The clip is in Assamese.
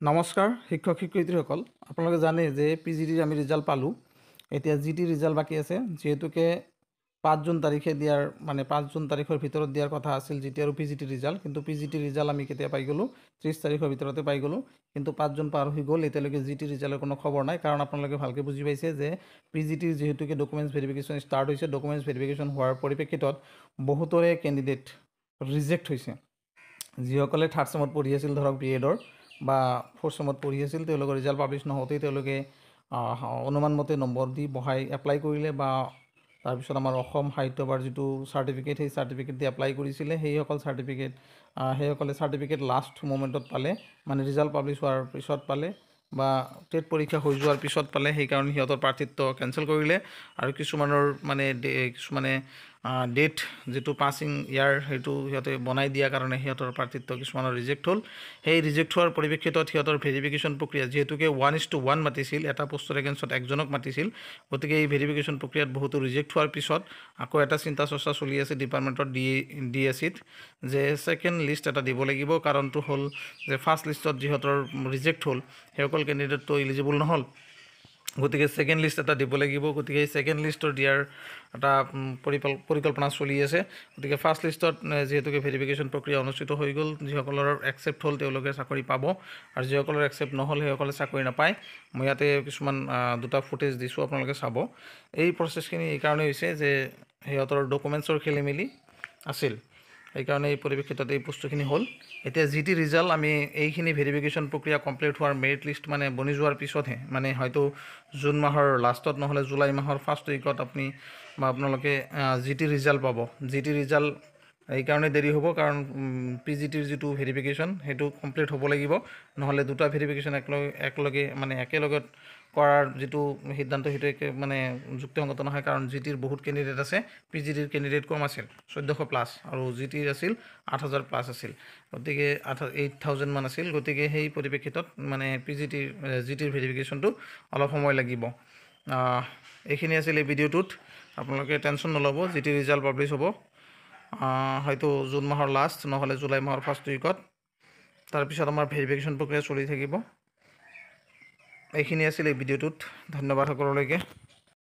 নমস্কাৰ শিক্ষক শিক্ষয়িত্ৰীসকল আপোনালোকে জানে যে পিজিটিৰ আমি ৰিজাল্ট পালোঁ এতিয়া জিটি ৰিজাল্ট বাকী আছে যেহেতুকে 5 জুন তাৰিখে দিয়াৰ মানে 5 জুন তাৰিখৰ ভিতৰত দিয়াৰ কথা আছিল জিটি আৰু পিজিটি ৰিজাল্ট কিন্তু পিজিটি ৰিজাল্ট আমি কেতিয়া পাই গ'লো 30 তাৰিখৰ ভিতৰতে পাই গ'লো কিন্তু 5 জুন পাৰ হৈ গ'ল এতিয়ালৈকে জিটি ৰিজাল্টৰ কোনো খবৰ নাই কাৰণ আপোনালোকে ভালকে বুজি পাইছে যে পিজিটিৰ যেহেতুকে ডকুমেণ্টছ ভেৰিফিকেশ্যন ষ্টাৰ্ট হৈছে ডকুমেণ্টছ ভেৰিফিকেশ্যন হোৱাৰ পৰিপ্ৰেক্ষিতত বহুতৰে কেণ্ডিডেট ৰিজেক্ট হৈছে যিসকলে থাৰ্ড চেমত পঢ়ি আছিল ধৰক বিএডৰ বা ফ'ৰ্থ চেমত পঢ়ি আছিল তেওঁলোকৰ ৰিজাল্ট পাব্লিছ নহওঁতেই তেওঁলোকে অনুমান মতে নম্বৰ দি বহাই এপ্লাই কৰিলে বা তাৰপিছত আমাৰ অসম সাহিত্যভাৰ যিটো চাৰ্টিফিকেট সেই চাৰ্টিফিকেট দি এপ্লাই কৰিছিলে সেইসকলে চাৰ্টিফিকেট লাষ্ট মোমেণ্টত পালে মানে ৰিজাল্ট পাব্লিছ হোৱাৰ পিছত পালে বা টেট পৰীক্ষা হৈ যোৱাৰ পিছত পালে সেইকাৰণে সিহঁতৰ প্ৰাৰ্থিত্ব কেঞ্চেল কৰিলে আৰু কিছুমানৰ কিছুমানে ডেট যিটো পাছিং ইয়াৰ সেইটো সিহঁতে বনাই দিয়াৰ কাৰণে সিহঁতৰ প্ৰাৰ্থিত্ব কিছুমানৰ ৰিজেক্ট হ'ল সেই ৰিজেক্ট হোৱাৰ পৰিপ্ৰেক্ষিতত সিহঁতৰ ভেৰিফিকেশ্যন প্ৰক্ৰিয়া যিহেতুকে 1:1 মাতিছিল এটা পোষ্টৰ এগেইনষ্টত একজনক মাতিছিল গতিকে এই ভেৰিফিকেশ্যন প্ৰক্ৰিয়াত বহুতো ৰিজেক্ট হোৱাৰ পিছত আকৌ এটা চিন্তা চৰ্চা চলি আছে ডিপাৰ্টমেণ্টৰ ডিএছিত যে ছেকেণ্ড লিষ্ট এটা দিব লাগিব কাৰণটো হ'ল যে ফাৰ্ষ্ট লিষ্টত যিহঁতৰ ৰিজেক্ট হ'ল সেইসকল কেণ্ডিডেটটো ইলিজিবল নহ'ল গতিকে ছেকেণ্ড লিষ্ট এটা দিব লাগিব গতিকে এই ছেকেণ্ড লিষ্টৰ দিয়াৰ এটা পৰিকল্পনা চলি আছে গতিকে ফাৰ্ষ্ট লিষ্টত যিহেতুকে ভেৰিফিকেশ্যন প্ৰক্ৰিয়া অনুষ্ঠিত হৈ গ'ল যিসকলৰ একচেপ্ট হ'ল তেওঁলোকে চাকৰি পাব আৰু যিসকলৰ একচেপ্ট নহ'ল সেইসকলে চাকৰি নাপায় মই ইয়াতে কিছুমান দুটা ফুটেজ দিছোঁ আপোনালোকে চাব এই প্ৰচেছখিনি এইকাৰণে হৈছে যে সিহঁতৰ ডকুমেণ্টছৰ খেলিমেলি আছিল সেইকাৰণে এই পৰিপ্ৰেক্ষিতত এই বস্তুখিনি হ'ল এতিয়া জিটি ৰিজাল্ট আমি এইখিনি ভেৰিফিকেশ্যন প্ৰক্ৰিয়া কমপ্লিট হোৱাৰ মেৰিট লিষ্ট মানে বনি যোৱাৰ পিছতহে মানে হয়তো জুন মাহৰ লাষ্টত নহ'লে জুলাই মাহৰ ফাৰ্ষ্ট উইকত আপুনি বা আপোনালোকে জিটি ৰিজাল্ট পাব জিটি ৰিজাল্ট এইকাৰণে দেৰি হ'ব কাৰণ পিজিটিৰ যিটো ভেৰিফিকেশ্যন সেইটো কমপ্লিট হ'ব লাগিব নহ'লে দুটা ভেৰিফিকেশ্যন একেলগত কৰাৰ যিটো সিদ্ধান্ত সেইটো মানে যুক্তিসংগত নহয় কাৰণ জিটিৰ বহুত কেণ্ডিডেট আছে পিজিটিৰ কেণ্ডিডেট কম আছিল 1400+ আৰু জিটিৰ আছিল 8000+ আছিল গতিকে 8000 মান আছিল গতিকে সেই পৰিপ্ৰেক্ষিতত মানে জিটিৰ ভেৰিফিকেশ্যনটো অলপ সময় লাগিব এইখিনি আছিল এই ভিডিঅ'টোত আপোনালোকে টেনশ্যন নল'ব জিটি ৰিজাল্ট পাব্লিছ হ'ব হয়তো জুন মাহৰ লাষ্ট নহ'লে জুলাই মাহৰ ফাৰ্ষ্ট উইকত তাৰপিছত আমাৰ ভেৰিফিকেশ্যন প্ৰক্ৰিয়া চলি থাকিব এইখিনি আছিল এই ভিডিঅ'টোত ধন্যবাদ সকলোলৈকে